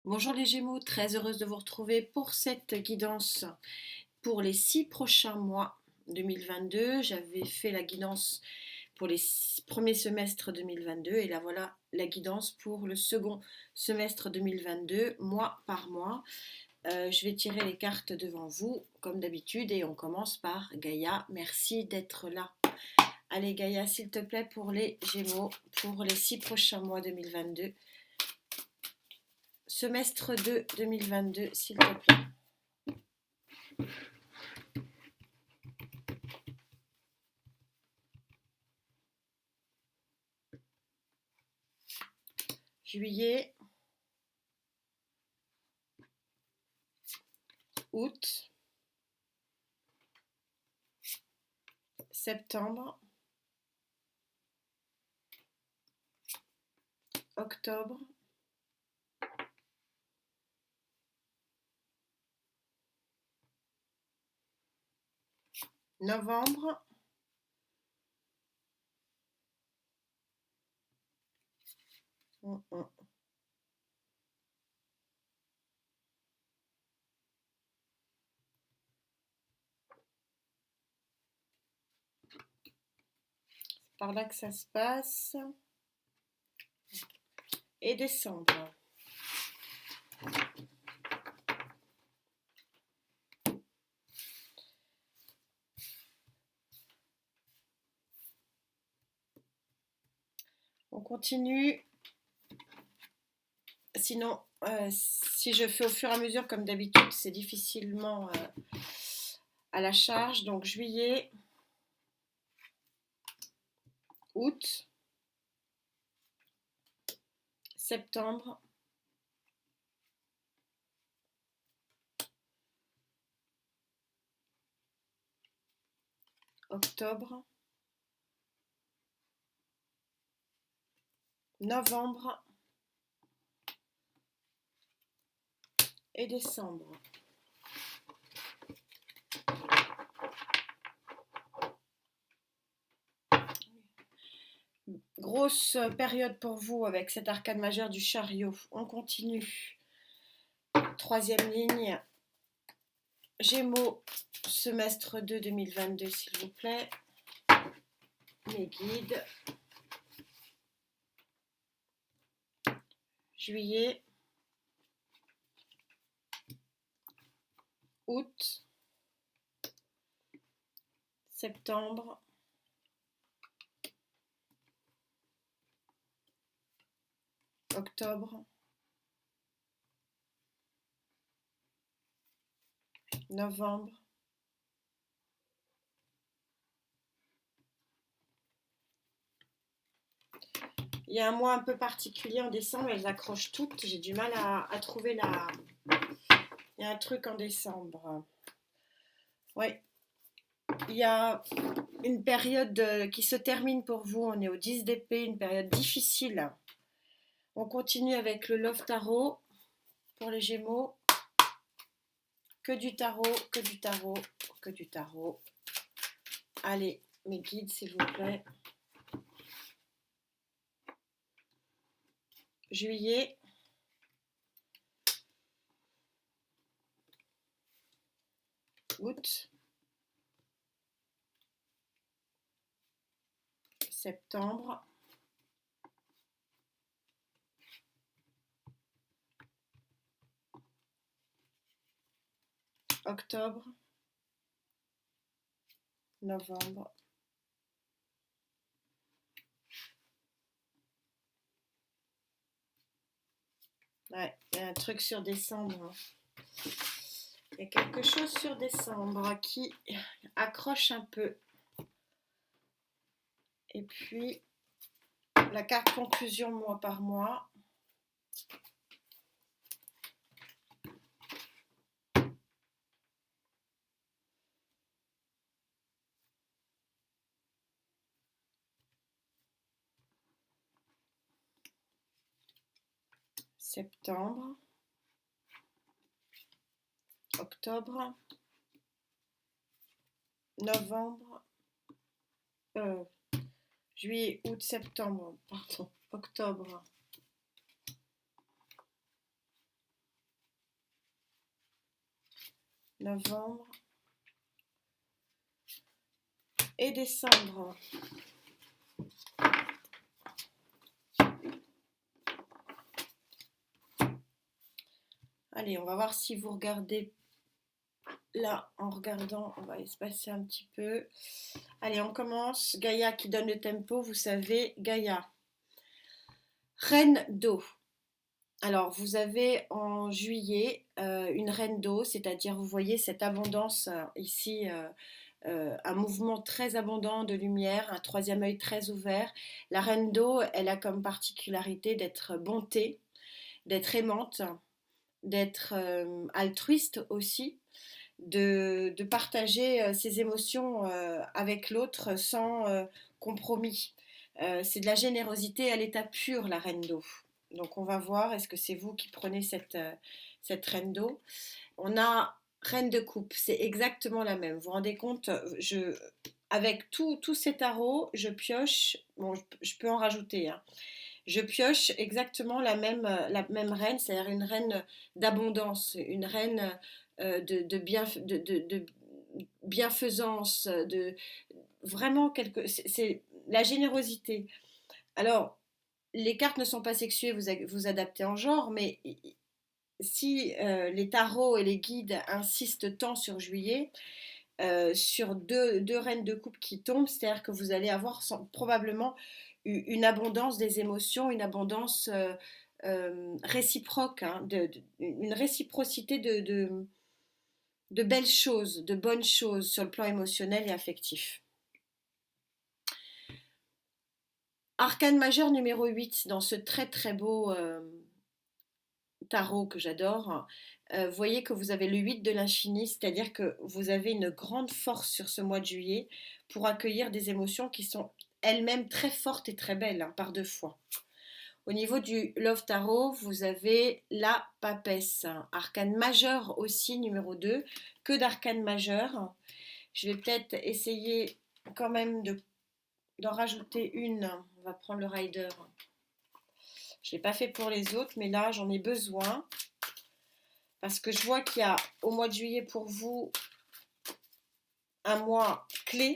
Bonjour les Gémeaux, très heureuse de vous retrouver pour cette guidance pour les 6 prochains mois 2022. J'avais fait la guidance pour les premiers semestres 2022 et là voilà la guidance pour le second semestre 2022, mois par mois. Je vais tirer les cartes devant vous comme d'habitude et on commence par Gaïa. Merci d'être là. Allez Gaïa, s'il te plaît, pour les Gémeaux, pour les 6 prochains mois 2022. Semestre 2 2022, s'il te plaît. Juillet, août, septembre, octobre, novembre, par là que ça se passe, et décembre. On continue. Sinon, si je fais au fur et à mesure comme d'habitude, c'est difficilement à la charge. Donc juillet, août, septembre, octobre, novembre et décembre. Grosse période pour vous avec cet arcane majeur du chariot. On continue. Troisième ligne. Gémeaux, semestre 2 2022, s'il vous plaît. Mes guides. Juillet, août, septembre, octobre, novembre, il y a un mois un peu particulier en décembre, elles accrochent toutes, j'ai du mal à trouver la... Il y a un truc en décembre. Oui, il y a une période qui se termine pour vous, on est au 10 d'épée, une période difficile. On continue avec le Love Tarot pour les Gémeaux. Que du tarot, que du tarot, que du tarot. Allez, mes guides, s'il vous plaît. Juillet, août, septembre, octobre, novembre. Ouais, il y a un truc sur décembre. Il y a quelque chose sur décembre qui accroche un peu. Et puis, la carte conclusion mois par mois. Septembre, octobre, novembre, juillet, août, septembre, pardon, octobre, novembre et décembre. Allez, on va voir si vous regardez là, en regardant, on va espacer un petit peu. Allez, on commence. Gaïa qui donne le tempo, vous savez, Gaïa. Reine d'eau. Alors, vous avez en juillet une reine d'eau, c'est-à-dire, vous voyez cette abondance ici, un mouvement très abondant de lumière, un troisième œil très ouvert. La reine d'eau, elle a comme particularité d'être bonté, d'être aimante, d'être altruiste aussi, de partager ses émotions avec l'autre sans compromis. C'est de la générosité à l'état pur, la reine d'eau. Donc on va voir, est-ce que c'est vous qui prenez cette reine d'eau? On a reine de coupe, c'est exactement la même. Vous vous rendez compte, avec tous ces tarots, je pioche, bon, je peux en rajouter, hein. Je pioche exactement la même reine, c'est-à-dire une reine d'abondance, une reine de bienfaisance, de vraiment c'est la générosité. Alors, les cartes ne sont pas sexuées, vous adaptez en genre, mais si les tarots et les guides insistent tant sur juillet, sur deux reines de coupe qui tombent, c'est-à-dire que vous allez avoir probablement une abondance des émotions, une abondance réciproque, hein, une réciprocité de belles choses, de bonnes choses sur le plan émotionnel et affectif. Arcane majeur numéro 8 dans ce très très beau tarot que j'adore. Vous voyez que vous avez le 8 de l'infini, c'est-à-dire que vous avez une grande force sur ce mois de juillet pour accueillir des émotions qui sont elles-mêmes très fortes et très belles, hein, par deux fois. Au niveau du Love Tarot, vous avez la papesse, arcane majeur aussi, numéro 2, que d'arcane majeur. Je vais peut-être essayer quand même d'en rajouter une. On va prendre le Rider. Je ne l'ai pas fait pour les autres, mais là, j'en ai besoin. Parce que je vois qu'il y a au mois de juillet pour vous un mois clé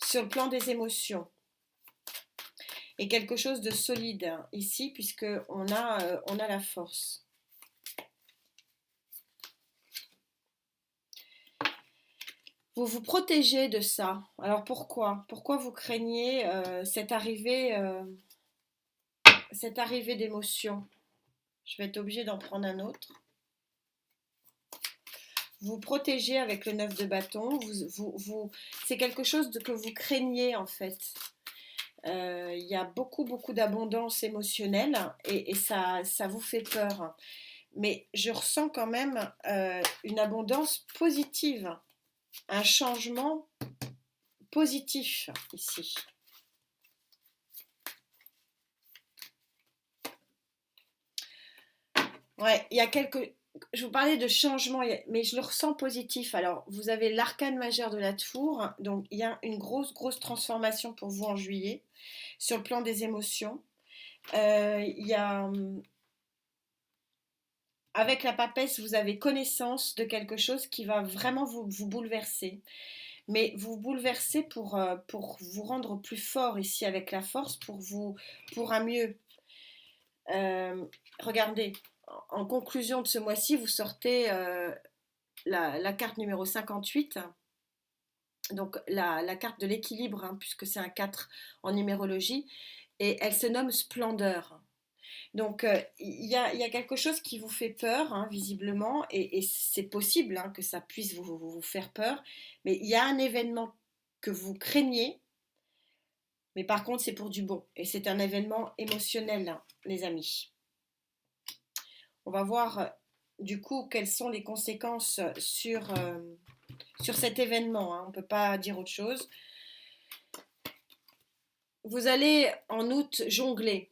sur le plan des émotions. Et quelque chose de solide ici, puisqu'on on a la force. Vous vous protégez de ça. Alors pourquoi? Pourquoi vous craignez cette arrivée d'émotions? Je vais être obligée d'en prendre un autre. Vous protégez avec le 9 de bâton. C'est quelque chose que vous craignez en fait. Il y a beaucoup d'abondance émotionnelle et ça vous fait peur. Mais je ressens quand même une abondance positive, un changement positif ici. Ouais, il y a je vous parlais de changement, mais je le ressens positif. Alors, vous avez l'arcane majeur de la tour, donc il y a une grosse transformation pour vous en juillet sur le plan des émotions. Il y a avec la papesse, vous avez connaissance de quelque chose qui va vraiment vous bouleverser. Mais vous bouleverser pour vous rendre plus fort ici avec la force, pour un mieux. Regardez, en conclusion de ce mois-ci, vous sortez la carte numéro 58, donc la carte de l'équilibre, hein, puisque c'est un 4 en numérologie, et elle se nomme Splendeur. Donc il y a quelque chose qui vous fait peur, hein, visiblement, et c'est possible, hein, que ça puisse vous faire peur, mais il y a un événement que vous craignez, mais par contre c'est pour du bon, et c'est un événement émotionnel, hein, les amis. On va voir du coup quelles sont les conséquences sur cet événement, hein. On ne peut pas dire autre chose. Vous allez en août jongler,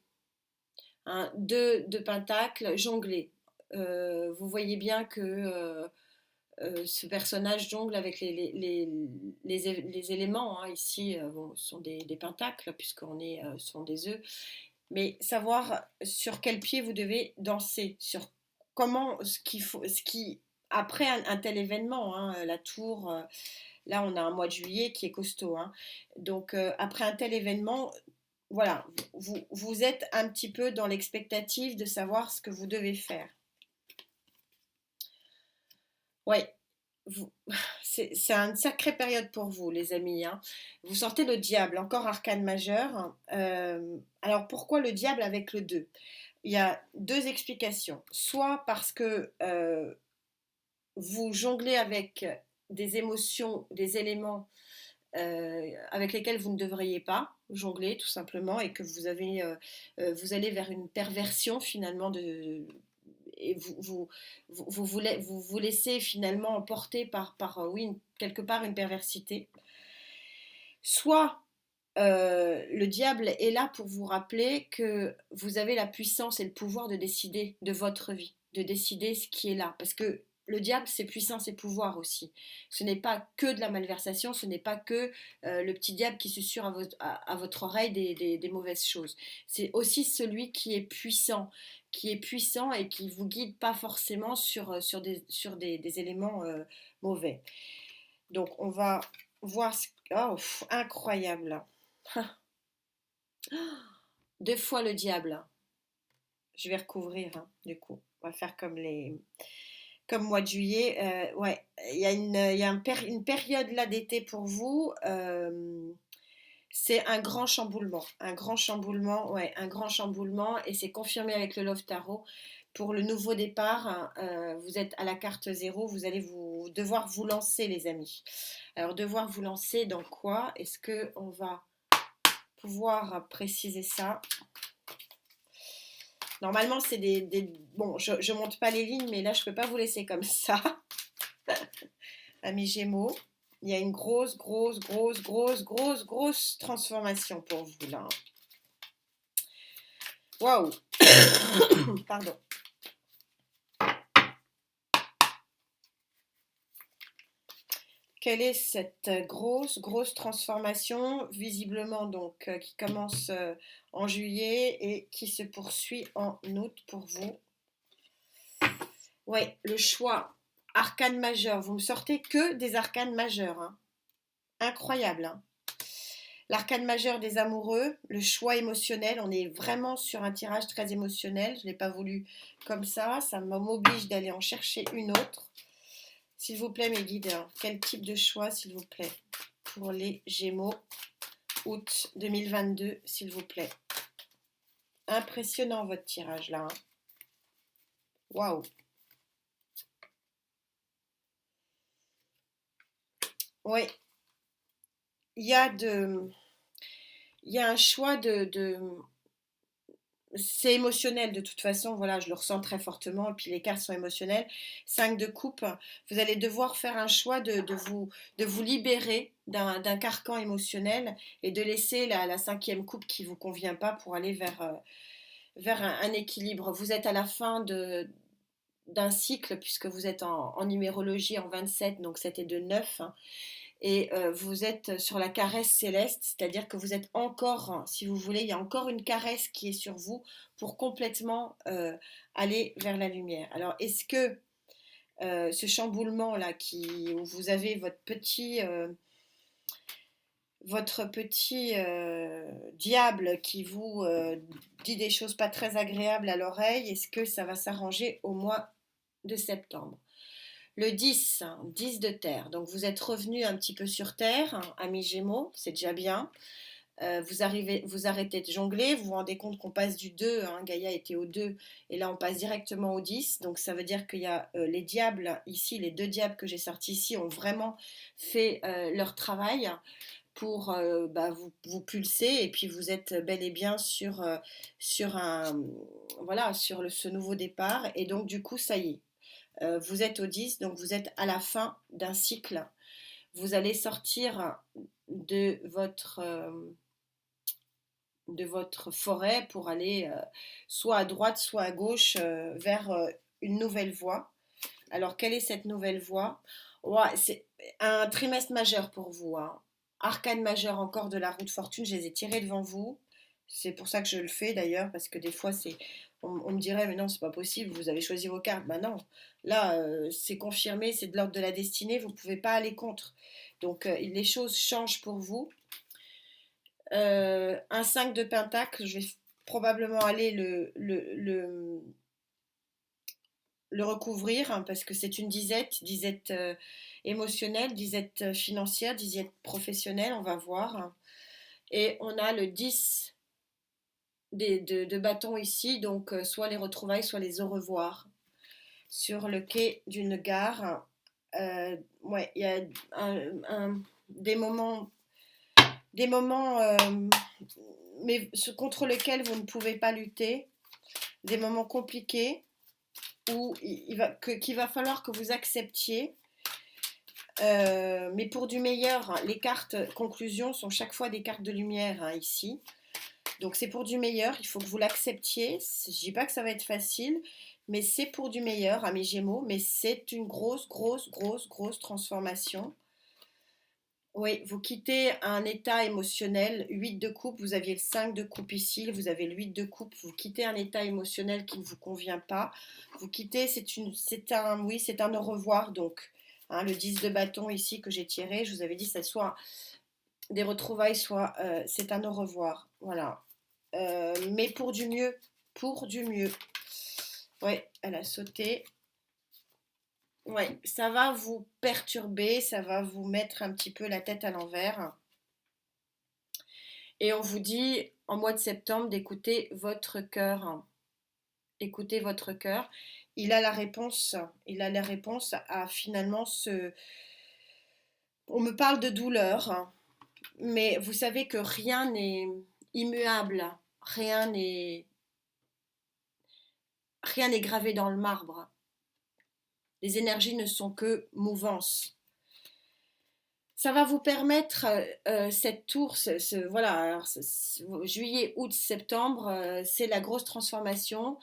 hein, 2 de pentacle, jongler. Vous voyez bien que ce personnage jongle avec les éléments, hein. Ici, bon, ce sont des pentacles, puisqu'on est sont des œufs. Mais savoir sur quel pied vous devez danser, sur comment, ce qui après un tel événement, hein, la tour, là on a un mois de juillet qui est costaud, hein. Donc après un tel événement, voilà, vous êtes un petit peu dans l'expectative de savoir ce que vous devez faire. Ouais, vous- c'est une sacrée période pour vous, les amis, hein. Vous sortez le diable, encore arcane majeur. Alors pourquoi le diable avec le 2? Il y a deux explications. Soit parce que vous jonglez avec des émotions, des éléments avec lesquels vous ne devriez pas jongler tout simplement et que vous allez vers une perversion finalement et vous laissez finalement emporter par oui, quelque part une perversité. Soit le diable est là pour vous rappeler que vous avez la puissance et le pouvoir de décider de votre vie, de décider ce qui est là. Parce que le diable, c'est puissance et pouvoir aussi. Ce n'est pas que de la malversation, ce n'est pas que le petit diable qui susurre à votre oreille des mauvaises choses. C'est aussi celui qui est puissant et qui vous guide pas forcément sur des éléments mauvais. Donc on va voir ce... Oh, incroyable. Deux fois le diable. Je vais recouvrir, hein, du coup. On va faire comme mois de juillet. Ouais, il y a une période là d'été pour vous. C'est un grand chamboulement. Un grand chamboulement, ouais, un grand chamboulement. Et c'est confirmé avec le Love Tarot. Pour le nouveau départ, hein, vous êtes à la carte zéro. Vous allez devoir vous lancer, les amis. Alors, devoir vous lancer dans quoi? Est-ce qu'on va pouvoir préciser ça? Normalement, c'est bon, je ne monte pas les lignes, mais là, je ne peux pas vous laisser comme ça. Amis Gémeaux, il y a une grosse, grosse, grosse, grosse, grosse, grosse transformation pour vous, là. Waouh. Pardon. Quelle est cette grosse, grosse transformation, visiblement donc, qui commence en juillet et qui se poursuit en août pour vous? Ouais, le choix. Arcane majeur. Vous me sortez que des arcanes majeurs, hein. Incroyable, hein. L'arcane majeur des amoureux, le choix émotionnel. On est vraiment sur un tirage très émotionnel. Je ne l'ai pas voulu comme ça. Ça m'oblige d'aller en chercher une autre. S'il vous plaît, mes guides, hein, quel type de choix, s'il vous plaît, pour les Gémeaux, août 2022, s'il vous plaît. Impressionnant votre tirage là, hein. Waouh. Oui, il y a un choix c'est émotionnel de toute façon, voilà, je le ressens très fortement, et puis les cartes sont émotionnelles. 5 de coupe, vous allez devoir faire un choix de vous libérer d'un carcan émotionnel et de laisser la cinquième coupe qui ne vous convient pas pour aller vers un équilibre. Vous êtes à la fin d'un cycle, puisque vous êtes en numérologie en 27, donc c'était de 9, hein, et vous êtes sur la caresse céleste, c'est-à-dire que vous êtes encore, si vous voulez, il y a encore une caresse qui est sur vous pour complètement aller vers la lumière. Alors, est-ce que ce chamboulement-là, où vous avez votre petit diable qui vous dit des choses pas très agréables à l'oreille, est-ce que ça va s'arranger au mois de septembre? Le 10, 10 de terre. Donc vous êtes revenu un petit peu sur terre, hein, amis Gémeaux, c'est déjà bien. Vous arrêtez de jongler, vous vous rendez compte qu'on passe du 2, hein, Gaïa était au 2, et là on passe directement au 10. Donc ça veut dire qu'il y a les diables ici, les deux diables que j'ai sortis ici ont vraiment fait leur travail pour vous pulser, et puis vous êtes bel et bien sur ce nouveau départ, et donc du coup ça y est. Vous êtes au 10, donc vous êtes à la fin d'un cycle. Vous allez sortir de votre forêt pour aller soit à droite, soit à gauche vers une nouvelle voie. Alors, quelle est cette nouvelle voie? Ouais, c'est un trimestre majeur pour vous, hein. Arcane majeur encore de la roue de fortune, je les ai tirés devant vous. C'est pour ça que je le fais d'ailleurs, parce que des fois, On me dirait, mais non, c'est pas possible, vous avez choisi vos cartes. Ben non, là, c'est confirmé, c'est de l'ordre de la destinée, vous ne pouvez pas aller contre. Donc, les choses changent pour vous. Un 5 de pentacle, je vais probablement aller le recouvrir hein, parce que c'est une disette émotionnelle, disette financière, disette professionnelle, on va voir. Et on a le 10 de bâton ici, donc soit les retrouvailles, soit les au revoir. Sur le quai d'une gare, ouais, il y a des moments mais contre lesquels vous ne pouvez pas lutter, des moments compliqués où qu'il va falloir que vous acceptiez. Mais pour du meilleur, les cartes conclusion sont chaque fois des cartes de lumière hein, ici. Donc c'est pour du meilleur, il faut que vous l'acceptiez. Je ne dis pas que ça va être facile, mais c'est pour du meilleur à mes Gémeaux. Mais c'est une grosse transformation. Oui, vous quittez un état émotionnel, 8 de coupe, vous aviez le 5 de coupe ici, vous avez le 8 de coupe, vous quittez un état émotionnel qui ne vous convient pas. Vous quittez, c'est un au revoir donc. Hein, le 10 de bâton ici que j'ai tiré, je vous avais dit ça soit des retrouvailles, soit c'est un au revoir. Voilà. Mais pour du mieux. Pour du mieux. Ouais, elle a sauté. Ouais, ça va vous perturber, ça va vous mettre un petit peu la tête à l'envers. Et on vous dit en mois de septembre d'écouter votre cœur. Écoutez votre cœur. Il a la réponse. Il a la réponse à finalement ce. On me parle de douleur, mais vous savez que rien n'est immuable, rien n'est gravé dans le marbre. Les énergies ne sont que mouvance. Ça va vous permettre cette tour, voilà, alors, juillet, août, septembre, c'est la grosse transformation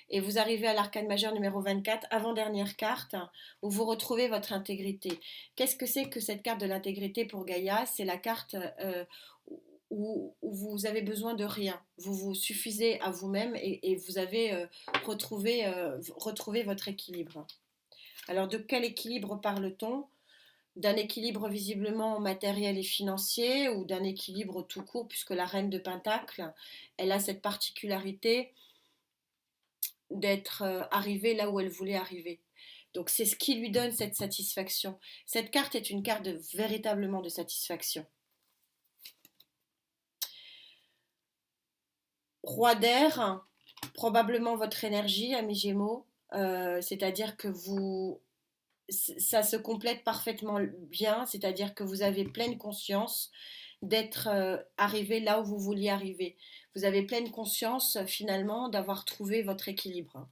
et vous arrivez à l'arcane majeur numéro 24, avant-dernière carte, où vous retrouvez votre intégrité. Qu'est-ce que c'est que cette carte de l'intégrité pour Gaïa? C'est la carte où vous avez besoin de rien. Vous vous suffisez à vous-même et vous avez retrouvé votre équilibre. Alors de quel équilibre parle-t-on? D'un équilibre visiblement matériel et financier ou d'un équilibre tout court puisque la reine de Pentacle, elle a cette particularité d'être arrivée là où elle voulait arriver. Donc c'est ce qui lui donne cette satisfaction. Cette carte est une carte véritablement de satisfaction. Roi d'air, probablement votre énergie, amis Gémeaux, c'est-à-dire que ça se complète parfaitement bien, c'est-à-dire que vous avez pleine conscience d'être arrivé là où vous vouliez arriver. Vous avez pleine conscience finalement d'avoir trouvé votre équilibre.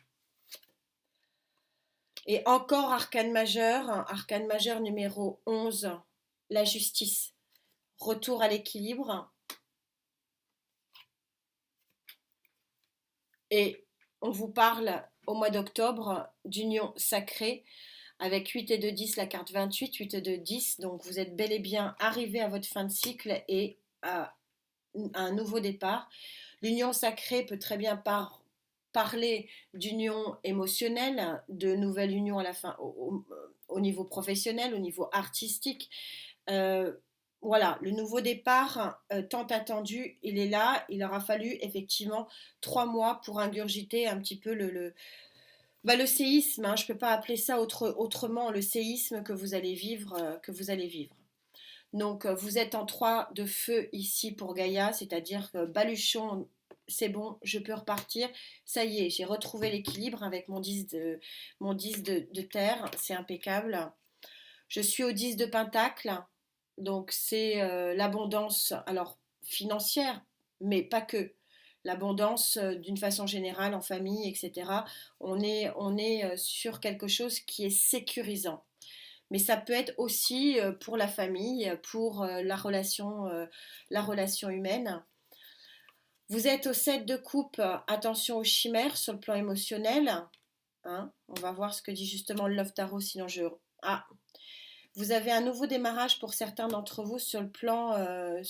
Et encore arcane majeur numéro 11, la justice. Retour à l'équilibre. Et on vous parle au mois d'octobre d'union sacrée avec 8 et 2, 10, la carte 28, 8 et 2, 10. Donc vous êtes bel et bien arrivé à votre fin de cycle et à un nouveau départ. L'union sacrée peut très bien parler d'union émotionnelle, de nouvelle union à la fin au niveau professionnel, au niveau artistique. Voilà, le nouveau départ tant attendu, il est là. Il aura fallu effectivement 3 mois pour ingurgiter un petit peu le séisme. Hein, je ne peux pas appeler ça autrement, le séisme que vous allez vivre. Donc vous êtes en 3 de feu ici pour Gaïa, c'est-à-dire que baluchon, c'est bon, je peux repartir. Ça y est, j'ai retrouvé l'équilibre avec mon 10 de terre, c'est impeccable. Je suis au 10 de pentacle, donc c'est l'abondance, alors financière, mais pas que. L'abondance d'une façon générale en famille, etc. On est sur quelque chose qui est sécurisant. Mais ça peut être aussi pour la famille, pour la relation humaine. Vous êtes au 7 de coupe, attention aux chimères sur le plan émotionnel. Hein, on va voir ce que dit justement le Love Tarot, sinon je... Ah, Vous avez un nouveau démarrage pour certains d'entre vous sur le plan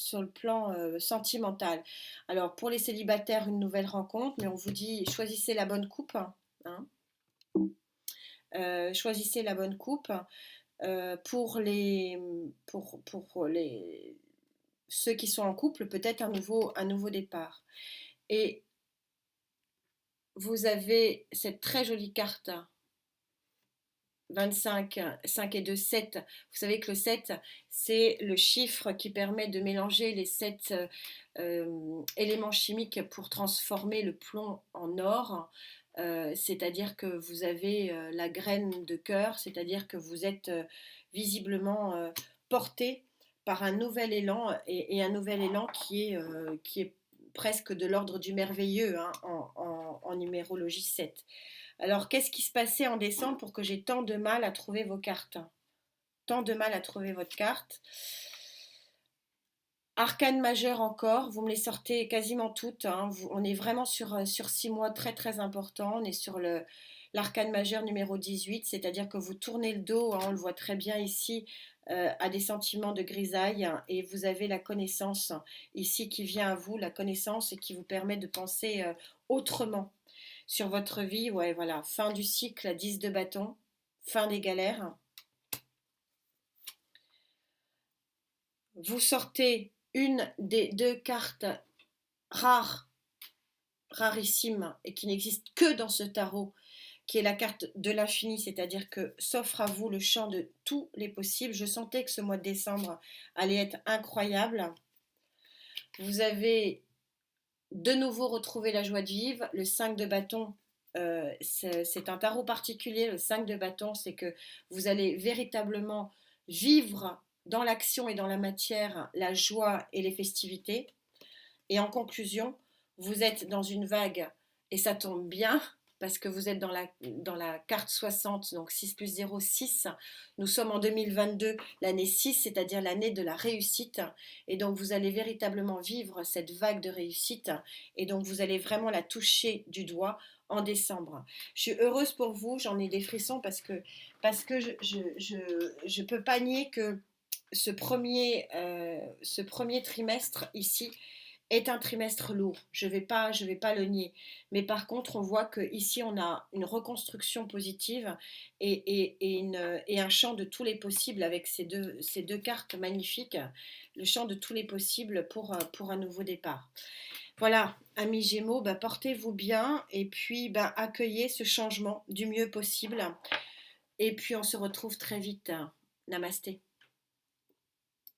sentimental. Alors pour les célibataires, une nouvelle rencontre, mais on vous dit choisissez la bonne coupe, hein. Choisissez la bonne coupe. Pour ceux qui sont en couple, peut-être un nouveau départ. Et vous avez cette très jolie carte 25, 5 et 2, 7. Vous savez que le 7, c'est le chiffre qui permet de mélanger les 7 éléments chimiques pour transformer le plomb en or. C'est-à-dire que vous avez la graine de cœur, c'est-à-dire que vous êtes visiblement porté par un nouvel élan et un nouvel élan qui est presque de l'ordre du merveilleux, hein, en numérologie 7. Alors, qu'est-ce qui se passait en décembre pour que j'ai tant de mal à trouver vos cartes? Tant de mal à trouver votre carte. Arcane majeur encore, vous me les sortez quasiment toutes, hein. On est vraiment sur 6 mois très très importants. On est sur l'arcane majeur numéro 18, c'est-à-dire que vous tournez le dos, hein, on le voit très bien ici, à des sentiments de grisaille, hein, et vous avez la connaissance ici qui vient à vous, la connaissance qui vous permet de penser autrement sur votre vie. Ouais, voilà, fin du cycle, 10 de bâton, fin des galères. Vous sortez une des deux cartes rares, rarissimes, et qui n'existe que dans ce tarot, qui est la carte de l'infini, c'est-à-dire que s'offre à vous le champ de tous les possibles. Je sentais que ce mois de décembre allait être incroyable. Vous avez de nouveau retrouvé la joie de vivre. Le 5 de bâton, c'est un tarot particulier. Le 5 de bâton, c'est que vous allez véritablement vivre dans l'action et dans la matière la joie et les festivités. Et en conclusion, vous êtes dans une vague, et ça tombe bien, parce que vous êtes dans la carte 60, donc 6 plus 0, 6. Nous sommes en 2022, l'année 6, c'est-à-dire l'année de la réussite. Et donc vous allez véritablement vivre cette vague de réussite. Et donc vous allez vraiment la toucher du doigt en décembre. Je suis heureuse pour vous, j'en ai des frissons parce que je peux pas nier que ce premier trimestre ici est un trimestre lourd. Je vais pas le nier. Mais par contre, on voit qu'ici, on a une reconstruction positive et un champ de tous les possibles avec ces deux cartes magnifiques. Le champ de tous les possibles pour un nouveau départ. Voilà, amis Gémeaux, bah, portez-vous bien et puis bah, accueillez ce changement du mieux possible. Et puis, on se retrouve très vite. Namasté.